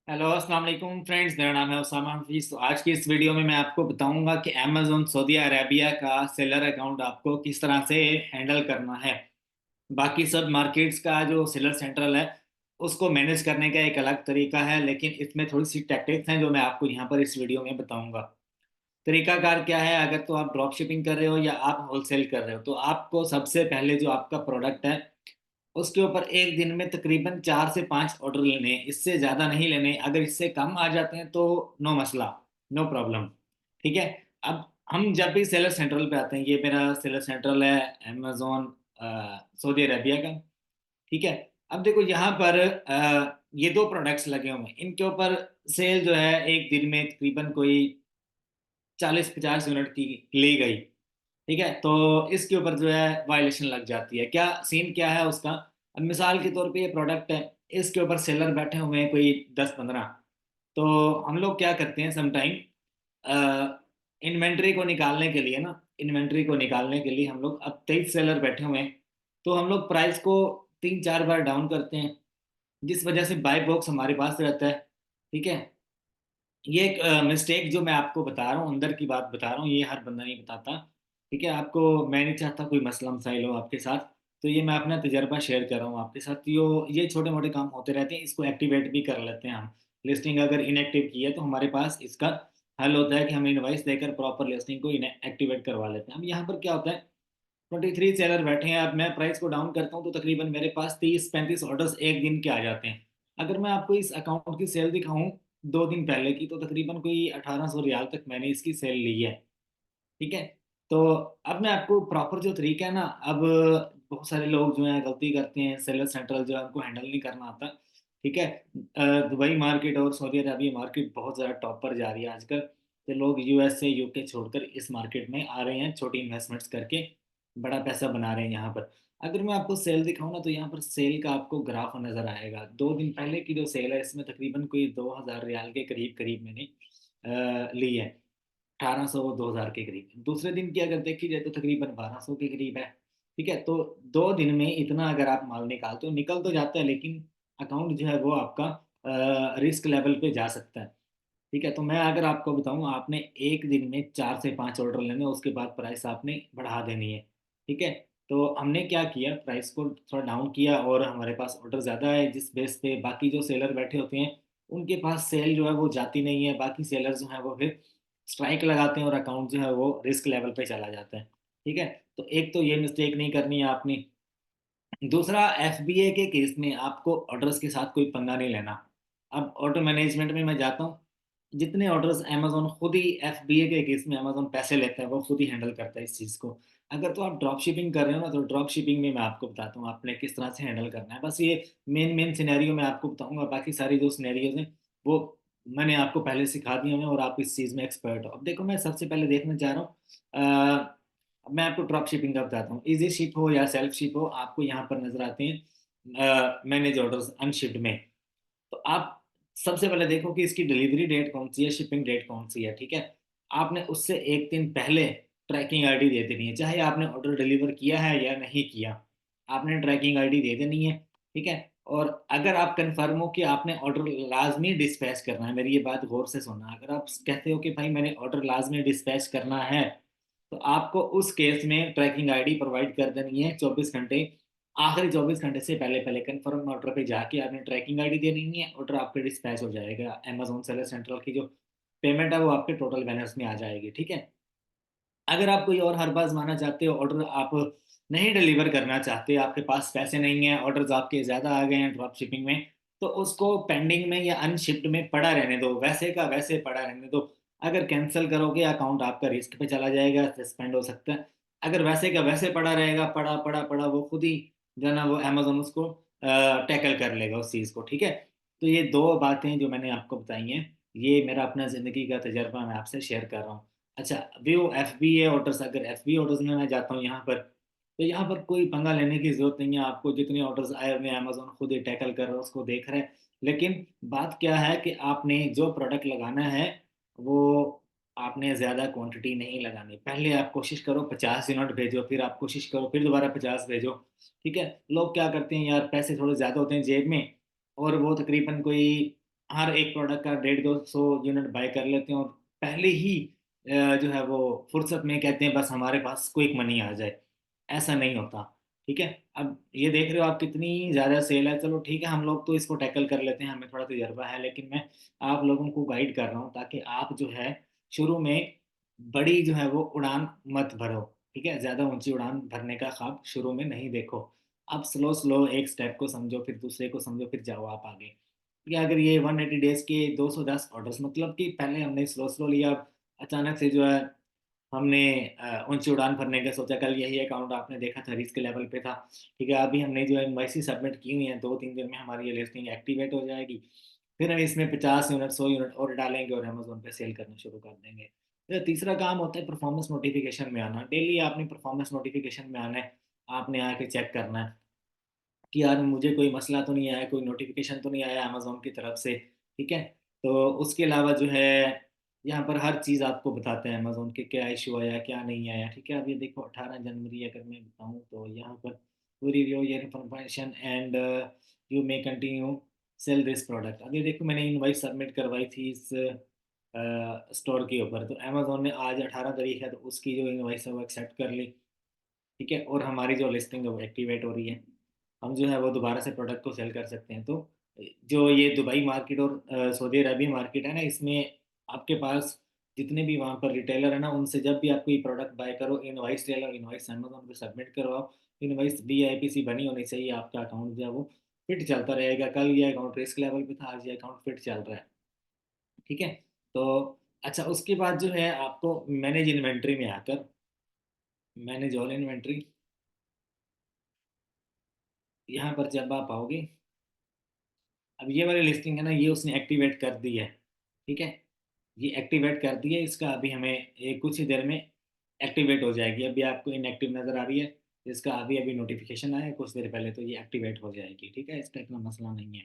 Hello अस्सलाम वालेकुम friends. मेरा नाम है उसामा हफीज़। तो आज की इस वीडियो में मैं आपको बताऊंगा कि अमेज़न सऊदी अरेबिया का सेलर अकाउंट आपको किस तरह से हैंडल करना है। बाकी सब मार्केट्स का जो सेलर सेंट्रल है उसको मैनेज करने का एक अलग तरीका है, लेकिन इसमें थोड़ी सी टैक्टिक्स हैं जो मैं आपको यहाँ पर इस वीडियो में बताऊंगा। तरीकाकार क्या है, अगर तो आप ड्रॉप शिपिंग कर रहे हो या आप होलसेल कर रहे हो तो आपको सबसे पहले जो आपका प्रोडक्ट है उसके ऊपर एक दिन में तकरीबन 4 से 5 ऑर्डर लेने हैं, इससे ज़्यादा नहीं लेने। अगर इससे कम आ जाते हैं तो नो मसला, नो प्रॉब्लम। ठीक है। अब हम जब भी सेलर सेंट्रल पे आते हैं, ये मेरा सेलर सेंट्रल है अमेजोन सऊदी अरेबिया का। ठीक है। अब देखो यहाँ पर ये दो प्रोडक्ट्स लगे हुए हैं, इनके ऊपर सेल जो है एक दिन में तकरीबन कोई 40-50 यूनिट की ली गई। ठीक है, तो इसके ऊपर जो है वायलेशन लग जाती है। क्या सीन क्या है उसका? अब मिसाल के तौर पे ये प्रोडक्ट है, इसके ऊपर सेलर बैठे हुए हैं कोई 10-15। तो हम लोग क्या करते हैं समटाइम, इन्वेंट्री को निकालने के लिए ना, इन्वेंट्री को निकालने के लिए हम लोग, अब 23 सेलर बैठे हुए हैं तो हम लोग प्राइस को 3-4 बार डाउन करते हैं, जिस वजह से बाय बॉक्स हमारे पास रहता है। ठीक है। ये एक मिस्टेक जो मैं आपको बता रहा हूँ, अंदर की बात बता रहा हूँ, ये हर बंदा नहीं बताता। ठीक है, आपको मैं नहीं चाहता कोई मसला मसाइल हो आपके साथ, तो ये मैं अपना तजर्बा शेयर कर रहा हूँ आपके साथ। ये छोटे मोटे काम होते रहते हैं, इसको एक्टिवेट भी कर लेते हैं हम। लिस्टिंग अगर इनएक्टिव की है तो हमारे पास इसका हल होता है कि हम इनवाइस देकर प्रॉपर लिस्टिंग को एक्टिवेट करवा लेते हैं। अब यहाँ पर क्या होता है, 23 सेलर बैठे हैं, अब मैं प्राइस को डाउन करता हूँ तो तकरीबन मेरे पास 30-35 ऑर्डर्स एक दिन के आ जाते हैं। अगर मैं आपको इस अकाउंट की सेल दिखाऊं 2 दिन पहले की, तो तकरीबन कोई 1800 रियाल तक मैंने इसकी सेल ली है। ठीक है। तो अब मैं आपको प्रॉपर जो तरीका है ना, अब बहुत सारे लोग जो हैं गलती करते हैं, सेलर सेंट्रल जो है उनको हैंडल नहीं करना आता। ठीक है। दुबई मार्केट और सऊदी अरबिया मार्केट बहुत ज़्यादा टॉप पर जा रही है आजकल। तो लोग यूएस से यूके छोड़कर इस मार्केट में आ रहे हैं, छोटी इन्वेस्टमेंट्स करके बड़ा पैसा बना रहे हैं यहाँ पर। अगर मैं आपको सेल दिखाऊं ना, तो यहाँ पर सेल का आपको ग्राफ नजर आएगा। 2 दिन पहले की जो सेल है इसमें तकरीबन कोई 2000 रियाल के करीब करीब मैंने ली है। 1800 2000 के करीब। दूसरे दिन की अगर देखी जाए तो तकरीबन 1200 के करीब है। ठीक है। तो 2 दिन में इतना अगर आप माल निकालते हो, निकल तो जाता है, लेकिन अकाउंट जो है वो आपका रिस्क लेवल पे जा सकता है। ठीक है। तो मैं अगर आपको बताऊं, आपने एक दिन में 4 से 5 ऑर्डर लेने, उसके बाद प्राइस आपने बढ़ा देनी है। ठीक है। तो हमने क्या किया, प्राइस को थोड़ा डाउन किया और हमारे पास ऑर्डर ज़्यादा है, जिस बेस पे बाकी जो सेलर बैठे होते हैं उनके पास सेल जो है वो जाती नहीं है। बाकी सेलर जो है वो फिर स्ट्राइक लगाते हैं और अकाउंट जो है वो रिस्क लेवल पे चला जाता है। ठीक है। तो एक तो ये मिस्टेक नहीं करनी है आपने। दूसरा, एफबीए के केस में आपको ऑर्डर्स के साथ कोई पंगा नहीं लेना। अब ऑर्डर मैनेजमेंट में मैं जाता हूँ, जितने ऑर्डर्स अमेजोन खुद ही, एफबीए के केस में अमेजोन पैसे लेता है, वो खुद ही हैंडल करता है इस चीज़ को। अगर तो आप ड्रॉप शिपिंग कर रहे हो ना, तो ड्रॉप शिपिंग में मैं आपको बताता हूँ आपने किस तरह से हैंडल करना है। बस ये मेन मेन सिनेरियो मैं आपको बताऊंगा, बाकी सारी जो सिनेरियोज हैं वो मैंने आपको पहले सिखा दिए हैं और आप इस चीज़ में एक्सपर्ट हो। अब देखो, मैं सबसे पहले देखना चाह रहा हूँ, अब मैं आपको ड्रॉप शिपिंग का बताता हूँ। इजी शिप हो या सेल्फ शिप हो, आपको यहाँ पर नजर आते हैं मैनेज ऑर्डर्स अनशिप्ड में। तो आप सबसे पहले देखो कि इसकी डिलीवरी डेट कौन सी है, शिपिंग डेट कौन सी है। ठीक है। आपने उससे एक दिन पहले ट्रैकिंग आईडी दे देनी है, चाहे आपने ऑर्डर डिलीवर किया है या नहीं किया, आपने ट्रैकिंग आईडी दे देनी है। ठीक है। और अगर आप कंफर्म हो कि आपने ऑर्डर लाजमी डिस्पैच करना है, मेरी ये बात गौर से सुनना, अगर आप कहते हो कि भाई मैंने ऑर्डर लाजमी डिस्पैच करना है, तो आपको उस केस में ट्रैकिंग आईडी प्रोवाइड कर देनी है 24 घंटे। आखिरी 24 घंटे से पहले पहले कंफर्म ऑर्डर पे जाके आपने ट्रैकिंग आईडी दे देनी है, ऑर्डर आपके डिस्पैच हो जाएगा। अमेजोन सेलर सेंट्रल की जो पेमेंट है वो आपके टोटल बैलेंस में आ जाएगी। ठीक है। अगर आप कोई और हर बार माना चाहते हो, ऑर्डर आप नहीं डिलीवर करना चाहते, आपके पास पैसे नहीं है, ऑर्डर्स आपके ज़्यादा आ गए हैं ड्रॉप शिपिंग में, तो उसको पेंडिंग में या अनशिप्ड में पड़ा रहने दो, वैसे का वैसे पड़ा रहने दो। अगर कैंसिल करोगे अकाउंट आपका रिस्क पे चला जाएगा, सस्पेंड हो सकता है। अगर वैसे का वैसे पड़ा रहेगा, पड़ा पड़ा पड़ा, वो खुद ही जो है ना वो अमेजोन उसको टैकल कर लेगा उस चीज़ को। ठीक है। तो ये दो बातें जो मैंने आपको बताई हैं, ये मेरा अपना ज़िंदगी का तजर्बा मैं आपसे शेयर कर रहा हूँ। अच्छा, व्यू एफ बी ए ऑर्डर्स, अगर एफ बी ऑर्डर्स में मैं जाता हूँ यहाँ पर, तो यहाँ पर कोई पंगा लेने की जरूरत नहीं है आपको। जितने ऑर्डर्स आए हुए हैं अमेजोन खुद ही टैकल कर रहा है, उसको देख रहे हैं। लेकिन बात क्या है कि आपने जो प्रोडक्ट लगाना है वो आपने ज़्यादा क्वांटिटी नहीं लगानी। पहले आप कोशिश करो 50 यूनिट भेजो, फिर आप कोशिश करो फिर दोबारा 50 भेजो। ठीक है। लोग क्या करते हैं यार, पैसे थोड़े ज़्यादा होते हैं जेब में, और वो तकरीबन कोई हर एक प्रोडक्ट का 150-200 यूनिट बाय कर लेते हैं और पहले ही जो है वो फुर्सत में कहते हैं बस हमारे पास क्विक मनी आ जाए। ऐसा नहीं होता। ठीक है। अब ये देख रहे हो आप कितनी ज़्यादा सेल है, चलो ठीक है हम लोग तो इसको टैकल कर लेते हैं, हमें थोड़ा तजर्बा है, लेकिन मैं आप लोगों को गाइड कर रहा हूँ ताकि आप जो है शुरू में बड़ी जो है वो उड़ान मत भरो। ठीक है, ज़्यादा ऊंची उड़ान भरने का ख्वाब शुरू में नहीं देखो। आप स्लो स्लो एक स्टेप को समझो, फिर दूसरे को समझो, फिर जाओ आप आगे। या अगर ये 180 डेज के 210 ऑर्डर्स, मतलब कि पहले हमने स्लो स्लो लिया, अचानक से जो है हमने ऊंची उड़ान भरने का सोचा, कल यही अकाउंट आपने देखा था रिस्क लेवल पे था। ठीक है, अभी हमने जो इनवॉइस सबमिट की हुई है, 2-3 दिन में हमारी ये लिस्टिंग एक्टिवेट हो जाएगी। फिर हम इसमें 50 यूनिट 100 यूनिट और डालेंगे और अमेजोन पे सेल करना शुरू कर देंगे। फिर तीसरा काम होता है परफॉर्मेंस नोटिफिकेशन में आना। डेली आपने परफॉर्मेंस नोटिफिकेशन में आना है, आपने आके चेक करना है कि यार मुझे कोई मसला तो नहीं आया, कोई नोटिफिकेशन तो नहीं आया अमेजोन की तरफ से। ठीक है। तो उसके अलावा जो है यहाँ पर हर चीज़ आपको बताते हैं अमेजोन के, क्या इशू आया क्या नहीं आया। ठीक है, अब ये देखो 18 जनवरी अगर मैं बताऊँ तो यहाँ पर पूरी review your information and you may continue sell this product. अब ये देखो मैंने इनवाइस सबमिट करवाई थी इस स्टोर के ऊपर, तो अमेजोन ने आज 18 तारीख है तो उसकी जो इनवाइस है वो एक्सेप्ट कर ली। ठीक है, और हमारी जो लिस्टिंग है वो एक्टिवेट हो रही है। हम जो है वो दोबारा से प्रोडक्ट को सेल कर सकते हैं। तो जो ये दुबई मार्केट और सऊदी अरबिया मार्केट है ना, इसमें आपके पास जितने भी वहाँ पर रिटेलर है ना, उनसे जब भी आप कोई प्रोडक्ट बाय करो, इनवाइस ले लो, इनवाइस अमेजोन पे सबमिट करवाओ। इनवाइस BIPC बनी होनी चाहिए, आपका अकाउंट जो है वो फिट चलता रहेगा। कल ये अकाउंट रिस्क लेवल पे था, आज ये अकाउंट फिट चल रहा है। ठीक है। तो अच्छा, उसके बाद जो है आपको मैनेज इन्वेंट्री में आकर, मैनेज ऑल इन्वेंट्री, यहाँ पर जब आप आओगे, अब ये वाली लिस्टिंग है ना, ये उसने एक्टिवेट कर दी है। ठीक है, ये एक्टिवेट कर दी है, इसका अभी हमें कुछ ही देर में एक्टिवेट हो जाएगी। अभी आपको इनएक्टिव नज़र आ रही है, इसका अभी अभी नोटिफिकेशन आया है कुछ देर पहले, तो ये एक्टिवेट हो जाएगी। ठीक है, इसका इतना मसला नहीं है।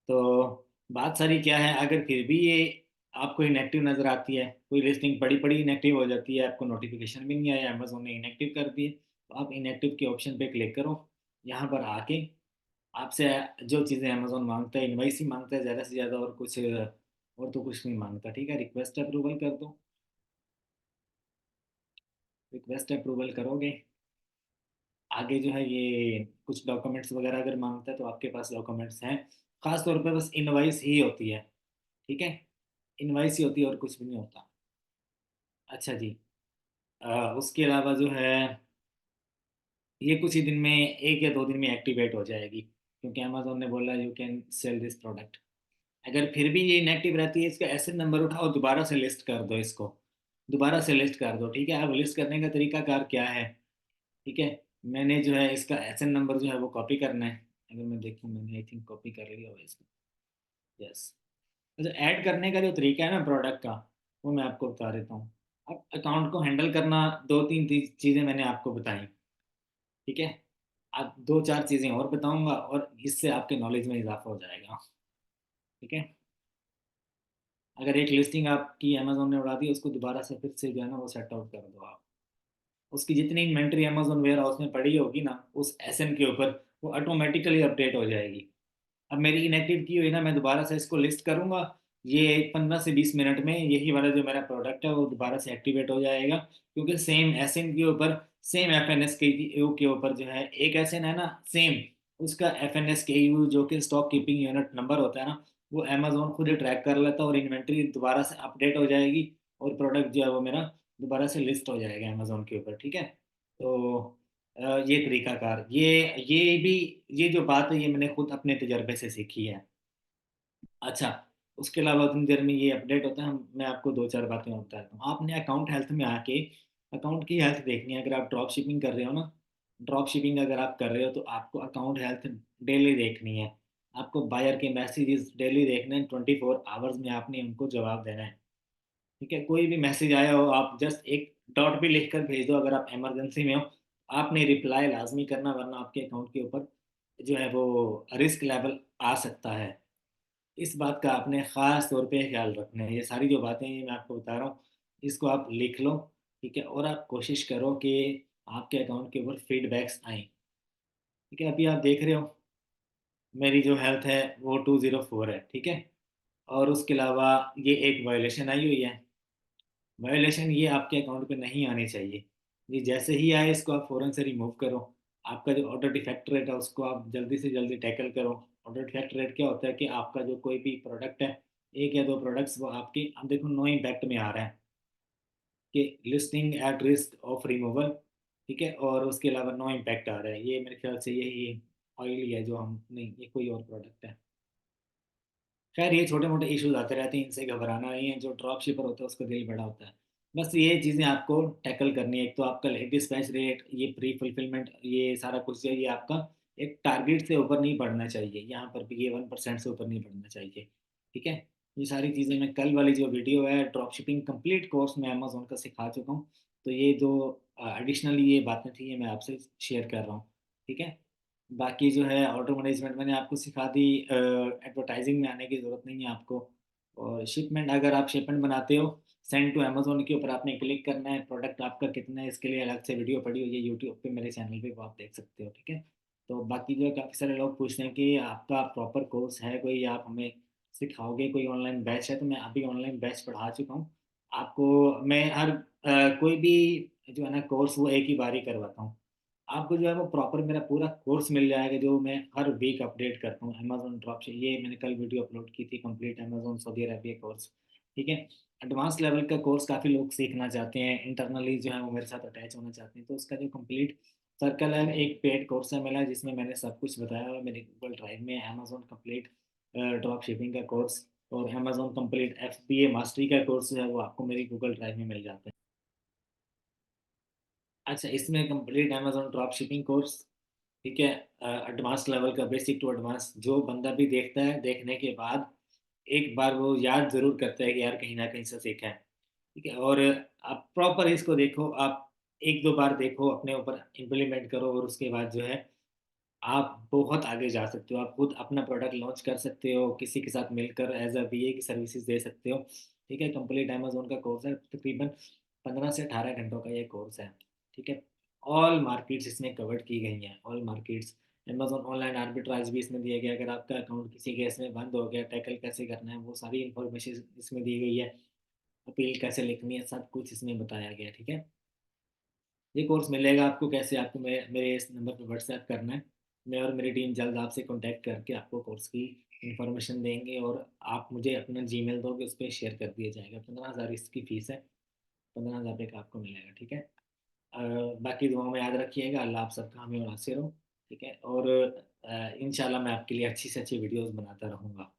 तो बात सारी क्या है, अगर फिर भी ये आपको इनएक्टिव नज़र आती है, कोई लिस्टिंग पड़ी पड़ी इनएक्टिव हो जाती है, आपको नोटिफिकेशन भी नहीं आया, अमेजोन ने इनएक्टिव कर दी है, तो आप इनएक्टिव के ऑप्शन पे क्लिक करो। यहाँ पर आके आपसे जो चीज़ें अमेजोन मांगता है, इनवाइस ही मांगता है ज़्यादा से ज़्यादा, और कुछ और तो कुछ नहीं मांगता। ठीक है, रिक्वेस्ट अप्रूवल कर दो। रिक्वेस्ट अप्रूवल करोगे, आगे जो है ये कुछ डॉक्यूमेंट्स वगैरह अगर मांगता है तो आपके पास डॉक्यूमेंट्स हैं। खास तौर पे बस इनवाइस ही होती है। ठीक है, इनवाइस ही होती है और कुछ भी नहीं होता। अच्छा जी। उसके अलावा जो है ये कुछ ही दिन में, 1 या 2 दिन में एक्टिवेट हो जाएगी, क्योंकि अमेजोन ने बोला you can sell this product. अगर फिर भी ये इनएक्टिव रहती है, इसका एसिड नंबर उठाओ, दोबारा से लिस्ट कर दो इसको, दोबारा से लिस्ट कर दो। ठीक है, अब लिस्ट करने का तरीका कार क्या है। ठीक है, मैंने जो है इसका एसिड नंबर जो है वो कॉपी करना है। अगर मैं देखूँ, मैंने आई थिंक कॉपी कर लिया होगा इसको। यस। अच्छा, ऐड करने का जो तरीका है ना प्रोडक्ट का, वो मैं आपको बता देता हूँ। अब अकाउंट को हैंडल करना, 2-3 चीज़ें मैंने आपको बताई। ठीक है, अब 2-4 चीज़ें और बताऊंगा और इससे आपके नॉलेज में इजाफा हो जाएगा। ठीक है, अगर एक लिस्टिंग आपकी अमेजोन ने उड़ा दी, उसको दोबारा से फिर से जो है ना वो सेट आउट कर दो आप। उसकी जितनी इन्वेंट्री अमेजोन वेयर हाउस में पड़ी होगी ना उस SN के ऊपर, वो ऑटोमेटिकली अपडेट हो जाएगी। अब मेरी इनएक्टिव की हुई ना, मैं दोबारा से इसको लिस्ट करूंगा, ये 15 से 20 मिनट में यही वाला जो मेरा प्रोडक्ट है वो दोबारा से एक्टिवेट हो जाएगा। क्योंकि सेम SN के ऊपर, सेम FNS के यू के ऊपर जो है एक SN है ना सेम, उसका FNS के यू जो कि स्टॉक कीपिंग यूनिट नंबर होता है ना, वो अमेजोन खुद ही ट्रैक कर लेता है और इन्वेंट्री दोबारा से अपडेट हो जाएगी, और प्रोडक्ट जो है वो मेरा दोबारा से लिस्ट हो जाएगा अमेजोन के ऊपर। ठीक है। तो ये तरीकाकार, ये भी, ये जो बात है ये मैंने खुद अपने तजर्बे से सीखी है। अच्छा, उसके अलावा उतनी देर में ये अपडेट होता है, मैं आपको 2-4 बातें और बताता हूँ। आपने अकाउंट हेल्थ में आके अकाउंट की हेल्थ देखनी है। अगर आप ड्रॉप शिपिंग कर रहे हो ना, ड्रॉप शिपिंग अगर आप कर रहे हो तो आपको अकाउंट हेल्थ डेली देखनी है। आपको बायर के मैसेजेस डेली देखने हैं, 24 आवर्स में आपने उनको जवाब देना है। ठीक है, कोई भी मैसेज आया हो आप जस्ट एक डॉट भी लिख कर भेज दो, अगर आप इमरजेंसी में हो। आपने रिप्लाई लाजमी करना, वरना आपके अकाउंट के ऊपर जो है वो रिस्क लेवल आ सकता है। इस बात का आपने ख़ास तौर पे ख्याल रखना है। ये सारी जो बातें हैं मैं आपको बता रहा हूँ, इसको आप लिख लो। ठीक है, और आप कोशिश करो कि आपके अकाउंट के ऊपर फीडबैक्स आए। ठीक है, अभी आप देख रहे हो मेरी जो हेल्थ है वो 204 है। ठीक है, और उसके अलावा ये एक वायोलेशन आई हुई है। वायोलेशन ये आपके अकाउंट पे नहीं आनी चाहिए। ये जैसे ही आए इसको आप फ़ौरन से रिमूव करो। आपका जो ऑर्डर डिफेक्ट रेट है उसको आप जल्दी से जल्दी टैकल करो। ऑर्डर डिफेक्ट रेट क्या होता है कि आपका जो कोई भी प्रोडक्ट है, एक या दो प्रोडक्ट्स वो आपके, अब देखो नो इम्पैक्ट में आ रहा है कि listing at risk of removal, ठीक है, और उसके अलावा नो इम्पैक्ट आ रहा है, ये मेरे ख्याल से यही ऑयल ही है जो हम, नहीं ये कोई और प्रोडक्ट है। खैर ये छोटे मोटे इश्यूज आते रहते हैं, इनसे घबराना नहीं है। जो ड्रॉप शिपर होता है उसका दिल बड़ा होता है। बस ये चीज़ें आपको टैकल करनी है। एक तो आपका लेट डिस्पैच रेट, ये प्री फुलफिलमेंट, ये सारा कुछ जो है, ये आपका एक टारगेट से ऊपर नहीं बढ़ना चाहिए। यहाँ पर भी ये 1% से ऊपर नहीं बढ़ना चाहिए, ठीक है। ये सारी चीज़ें मैं कल वाली जो वीडियो है ड्रॉप शिपिंग कंप्लीट कोर्स में अमेजोन का सिखा चुका हूँ। तो ये जो एडिशनली ये बातें थी ये मैं आपसे शेयर कर रहा हूँ, ठीक है। बाकी जो है ऑर्डर मैनेजमेंट मैंने आपको सिखा दी। एडवर्टाइजिंग में आने की ज़रूरत नहीं है आपको। और शिपमेंट, अगर आप शिपमेंट बनाते हो, सेंड टू अमेजोन के ऊपर आपने क्लिक करना है। प्रोडक्ट आपका कितना है इसके लिए अलग से वीडियो पड़ी हुई है यूट्यूब पे, मेरे चैनल पे, वो आप देख सकते हो, ठीक है। तो बाकी जो है काफ़ी सारे लोग पूछते हैं कि आपका प्रॉपर कोर्स है कोई, आप हमें सिखाओगे, कोई ऑनलाइन बैच है? तो मैं अभी ऑनलाइन बैच पढ़ा चुका हूँ आपको। मैं हर कोई भी जो है ना कोर्स वो एक ही बार ही करवाता हूँ। आपको जो है वो प्रॉपर मेरा पूरा कोर्स मिल जाएगा जो मैं हर वीक अपडेट करता हूँ। अमेजोन ड्रॉप से ये मैंने कल वीडियो अपलोड की थी, complete Amazon Saudi Arabia course, ठीक है। एडवांस लेवल का कोर्स काफ़ी लोग सीखना चाहते हैं, इंटरनली जो है वो मेरे साथ अटैच होना चाहते हैं। तो उसका जो कंप्लीट सर्कल है, एक पेड कोर्स है मेरा जिसमें मैंने सब कुछ बताया हुआ है। मेरे गूगल ड्राइव में अमेजोन कंप्लीट ड्रॉप शिपिंग का कोर्स और अमेजोन कंप्लीट FBA मास्टरी का कोर्स जो है वो आपको मेरी गूगल ड्राइव में मिल जाता है। अच्छा, इसमें complete Amazon drop shipping course, ठीक है, एडवांस लेवल का, बेसिक टू एडवांस, जो बंदा भी देखता है देखने के बाद एक बार वो याद जरूर करता है कि यार कहीं ना कहीं से सीखा है, ठीक है। और आप प्रॉपर इसको देखो, आप एक दो बार देखो, अपने ऊपर इम्प्लीमेंट करो और उसके बाद जो है आप बहुत आगे जा सकते हो। आप खुद अपना प्रोडक्ट लॉन्च कर सकते हो, किसी के साथ मिलकर एज अ VA की सर्विसेज दे सकते हो, ठीक है। कंप्लीट अमेजोन का कोर्स है, तकरीबन 15 से 18 घंटों का ये कोर्स है, ठीक है। ऑल मार्केट्स इसमें कवर्ड की गई हैं, all markets. Amazon online arbitrage भी इसमें दिया गया, अगर आपका अकाउंट किसी केस में बंद हो गया, टैकल कैसे करना है वो सारी इन्फॉर्मेशन इसमें दी गई है। अपील कैसे लिखनी है सब कुछ इसमें बताया गया है, ठीक है। ये कोर्स मिलेगा आपको कैसे, आपको मेरे इस नंबर पर व्हाट्सएप करना है। मैं और मेरी टीम जल्द आपसे कांटेक्ट करके आपको कोर्स की इंफॉर्मेशन देंगे और आप मुझे अपना जीमेल दोगे, उस पर शेयर कर दिया जाएगा। 15,000 इसकी फ़ीस है, 15,000 का आपको मिलेगा, ठीक है। बाकी दुआ में याद रखिएगा। अल्लाह आप सबका हमें और हासिर हो, ठीक है। और इंशाल्लाह मैं आपके लिए अच्छी से अच्छी वीडियोस बनाता रहूँगा।